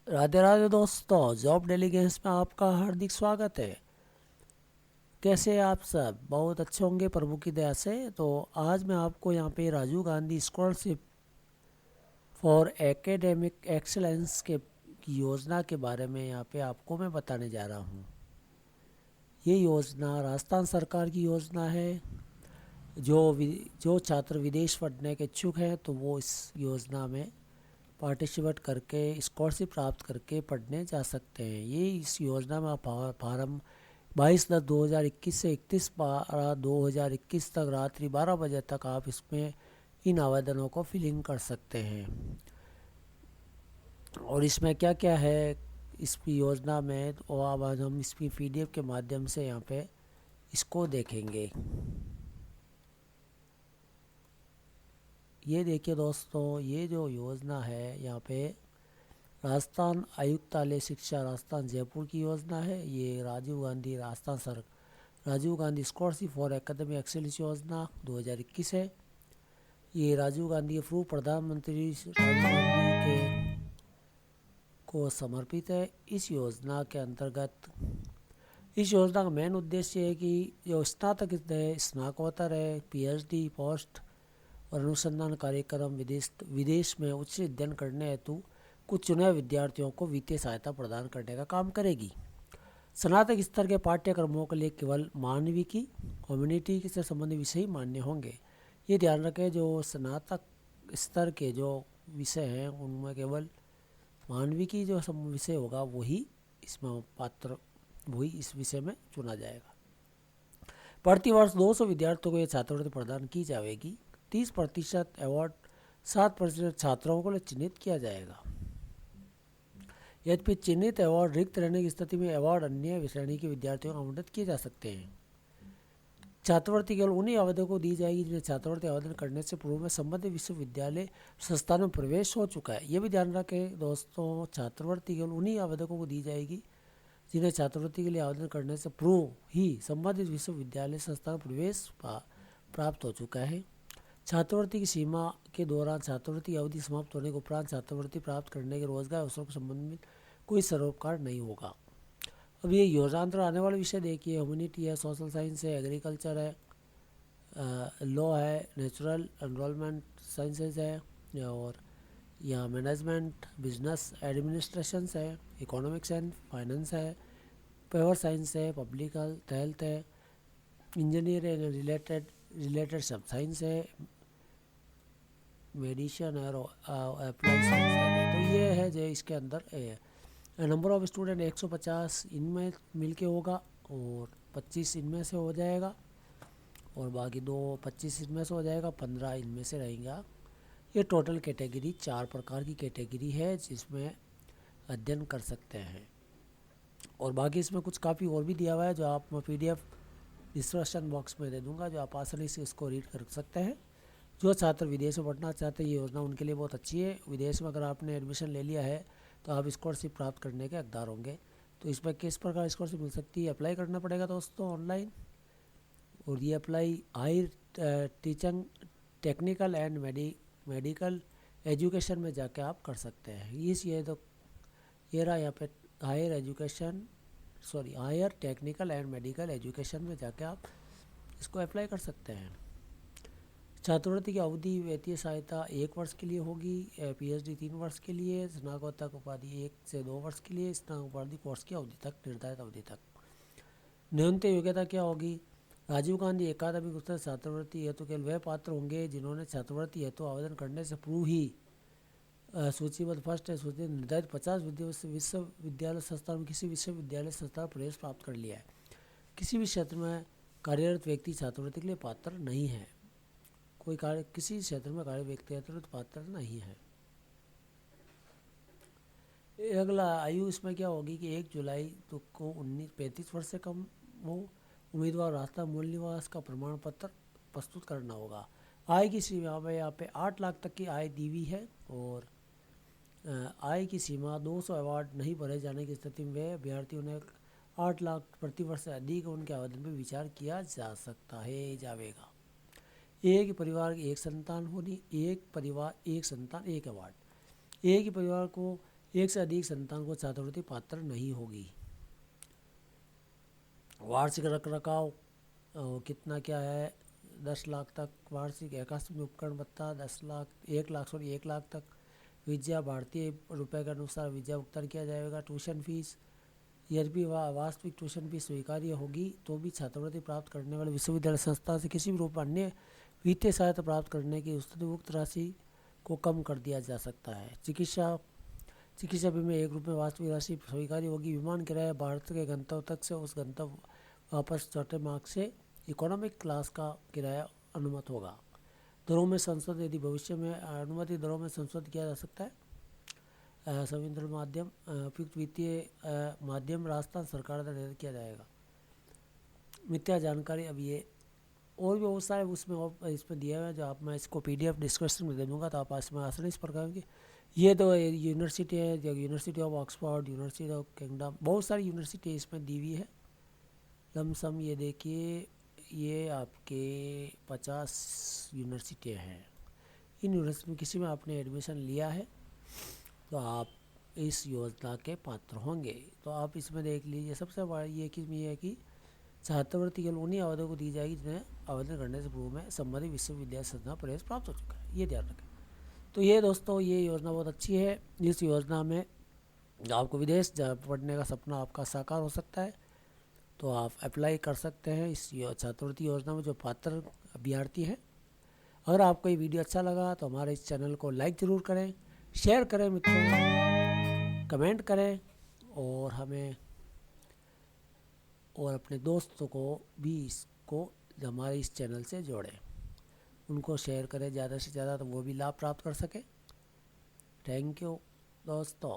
राधे राधे दोस्तों, job daily games में आपका हार्दिक स्वागत है। कैसे हैं आप सब? बहुत अच्छे होंगे प्रभु की दया से। तो आज मैं आपको यहाँ पे Rajiv Gandhi scholarship for academic excellence के की योजना के बारे में यहाँ पे आपको मैं बताने जा रहा हूँ। ये योजना राजस्थान सरकार की योजना है। जो छात्र विदेश पढ़ने के इच्छुक हैं तो वो इस योजना में पार्टिसिपेट करके स्कॉलरशिप प्राप्त करके पढ़ने जा सकते हैं। ये इस योजना में आप फार्म 22/10/2021 से 31/12/2021 तक रात्रि 12 बजे तक आप इसमें इन आवेदनों को फिलिंग कर सकते हैं। और इसमें क्या क्या है इस योजना में, तो अब आज हम इसकी PDF के माध्यम से यहाँ पे इसको देखेंगे। ये देखिए दोस्तों, ये जो योजना है यहाँ पे राजस्थान आयुक्तालय शिक्षा राजस्थान जयपुर की योजना है। ये Rajiv Gandhi scholarship for academic excellence योजना 2021 है। ये राजीव गांधी अप्रूव प्रधानमंत्री राजीव गांधी के को समर्पित है। इस योजना का मेन उद्देश्य है कि जो स्नातक है, स्नातकोत्तर है, PhD पोस्ट और अनुसंधान कार्यक्रम विदेश में उच्च अध्ययन करने हेतु कुछ चुने विद्यार्थियों को वित्तीय सहायता प्रदान करने का काम करेगी। स्नातक स्तर के पाठ्यक्रमों के लिए केवल मानविकी कम्युनिटी से संबंधित विषय ही मान्य होंगे। ये ध्यान रखें, जो स्नातक स्तर के जो विषय हैं उनमें केवल मानविकी जो विषय होगा वही इस विषय में चुना जाएगा। प्रति वर्ष 200 विद्यार्थियों को यह छात्रवृत्ति प्रदान की जाएगी। 30% अवार्ड 7% छात्रों को चिन्हित किया जाएगा। यद्यपि चिन्हित अवार्ड रिक्त रहने की स्थिति में अवार्ड अन्य श्रेणी के विद्यार्थियों को आवंटित किए जा सकते हैं। छात्रवृत्ति केवल उन्हीं आवेदकों को दी जाएगी जिन्हें छात्रवृत्ति आवेदन करने से पूर्व में संबंधित विश्वविद्यालय संस्थान में प्रवेश हो चुका है। ये भी ध्यान रखें दोस्तों, छात्रवृत्ति केवल उन्हीं आवेदकों को दी जाएगी जिन्हें छात्रवृत्ति के लिए आवेदन करने से पूर्व ही संबंधित विश्वविद्यालय संस्थान में प्रवेश प्राप्त हो चुका है। छात्रवृत्ति की सीमा के दौरान छात्रवृत्ति अवधि समाप्त होने के उपरांत छात्रवृत्ति प्राप्त करने के रोजगार अवसरों के संबंध में कोई सरोकार नहीं होगा। अब ये योजना अंतर्गत आने वाले विषय देखिए, ह्यूमैनिटी है, सोशल साइंस है, एग्रीकल्चर है, लॉ है, नेचुरल एनवायरनमेंट साइंसेज है, और यहाँ मैनेजमेंट बिजनेस एडमिनिस्ट्रेशन है, इकोनॉमिक्स एंड फाइनेंस है, पेपर साइंस है, पब्लिक हेल्थ है, इंजीनियर एंड रिलेटेड सब साइंस है, मेडिसिन और अप्लाई साइंस है। तो ये है जो इसके अंदर नंबर ऑफ स्टूडेंट 150 इनमें मिलके होगा और 25 इनमें से हो जाएगा और बाकी 25 इनमें से हो जाएगा, 15 इनमें से रहेगा। ये टोटल कैटेगरी 4 प्रकार की कैटेगरी है जिसमें अध्ययन कर सकते हैं। और बाकी इसमें कुछ काफ़ी और भी दिया हुआ है जो आप PDF डिस्क्रिप्शन बॉक्स में दे दूंगा, जो आप आसानी से इसको रीड कर सकते हैं। जो छात्र विदेश में पढ़ना चाहते हैं ये योजना उनके लिए बहुत अच्छी है। विदेश में अगर आपने एडमिशन ले लिया है तो आप स्कॉलरशिप प्राप्त करने के हकदार होंगे। तो इसमें किस प्रकार स्कॉलरशिप मिल सकती है, अप्लाई करना पड़ेगा दोस्तों ऑनलाइन। और ये apply higher teaching technical and medical education में जाके आप कर सकते हैं। ये रहा यहाँ पे higher technical and medical education में जाके आप इसको अप्लाई कर सकते हैं। छात्रवृत्ति की अवधि वित्तीय सहायता 1 वर्ष के लिए होगी, PhD 3 वर्ष के लिए, स्नातकोत्तर उपाधि 1 से 2 वर्ष के लिए, स्नातकोपाधि कोर्स की अवधि तक, निर्धारित अवधि तक। न्यूनतम योग्यता क्या होगी? राजीव गांधी अकादमिक उत्तर छात्रवृत्ति हेतु केवल वे पात्र होंगे जिन्होंने छात्रवृत्ति हेतु आवेदन करने से पूर्व ही सूचीबद्ध फर्स्ट है सूची निर्धारित 50 विश्वविद्यालय संस्थान में किसी विश्वविद्यालय संस्थान प्रवेश प्राप्त कर लिया है। किसी भी क्षेत्र में कार्यरत व्यक्ति छात्रवृत्ति के लिए पात्र नहीं है। किसी क्षेत्र में कार्य व्यक्ति अतिरिक्त पात्र नहीं है। अगला आयु इसमें क्या होगी कि 1 जुलाई को 35 वर्ष से कम हो उम्मीदवार राजस्थान मूल निवास का प्रमाण पत्र प्रस्तुत करना होगा। आय की सीमा में यहाँ पे 8 लाख तक की आय दी हुई है और आय की सीमा 200 अवार्ड नहीं भरे जाने की स्थिति में वे अभ्यर्थियों ने 8 लाख प्रति वर्ष से अधिक उनके आवेदन पर विचार किया जा सकता है जाएगा। एक परिवार की एक संतान होनी, एक परिवार एक संतान एक अवार्ड। एक ही परिवार को एक से अधिक संतान को छात्रवृत्ति पात्र नहीं होगी। वार्षिक रखरखाव कितना क्या है, 10 लाख तक। वार्षिक आकस्मिक उपकरण भत्ता 10 लाख 1 लाख 1 लाख तक। विद्या भारतीय रुपए के अनुसार विद्या भुगतान किया जाएगा। ट्यूशन फीस, यदि वास्तविक ट्यूशन फीस स्वीकार्य होगी तो भी छात्रवृत्ति प्राप्त करने वाले विश्वविद्यालय संस्था से किसी भी रूप में अन्य वित्तीय सहायता प्राप्त करने की उक्त राशि को कम कर दिया जा सकता है। चिकित्सा बीमा 1 रुपये वास्तविक राशि स्वीकार्य होगी। विमान किराया भारत के गंतव्य तक से उस गंतव्य वापस चौथे मार्ग से इकोनॉमिक क्लास का किराया अनुमत होगा। दरों में संशोधन, यदि भविष्य में अनुमति दरों में संशोधन किया जा सकता है। संवितरण माध्यम, उपयुक्त वित्तीय माध्यम रास्ता सरकार द्वारा निर्धारित किया जाएगा। मिथ्या जानकारी, अब ये और भी बहुत सारे इसमें दिया हुआ है, जो आप मैं इसको PDF डिस्क्रिप्शन में दे दूँगा, तो आप इसमें आसानी से प्रकार की। ये तो यूनिवर्सिटी है, जो university of Oxford, university of kingdom, बहुत सारी यूनिवर्सिटी इसमें दी हुई है। लमसम ये देखिए, ये आपके 50 यूनिवर्सिटी हैं। इन यूनिवर्सिटी में किसी में आपने एडमिशन लिया है तो आप इस योजना के पात्र होंगे। तो आप इसमें देख लीजिए, सबसे बड़ा ये है कि छात्रवृत्ति केवल उन्हीं आवेदकों को दी जाएगी जिन्हें आवेदन करने से पूर्व में संबंधित विश्वविद्यालय संस्था प्रवेश प्राप्त हो चुका है। ये ध्यान रखें। तो ये दोस्तों, ये योजना बहुत अच्छी है। इस योजना में आपको विदेश पढ़ने का सपना आपका साकार हो सकता है, तो आप अप्लाई कर सकते हैं इस छात्रवृत्ति योजना में, जो पात्र अभ्यर्थी हैं। अगर आपको ये वीडियो अच्छा लगा तो हमारे इस चैनल को लाइक ज़रूर करें, शेयर करें मित्रों, कमेंट करें, और हमें और अपने दोस्तों को भी इसको हमारे इस चैनल से जोड़ें, उनको शेयर करें ज़्यादा से ज़्यादा, तो वो भी लाभ प्राप्त कर सकें। थैंक यू दोस्तों।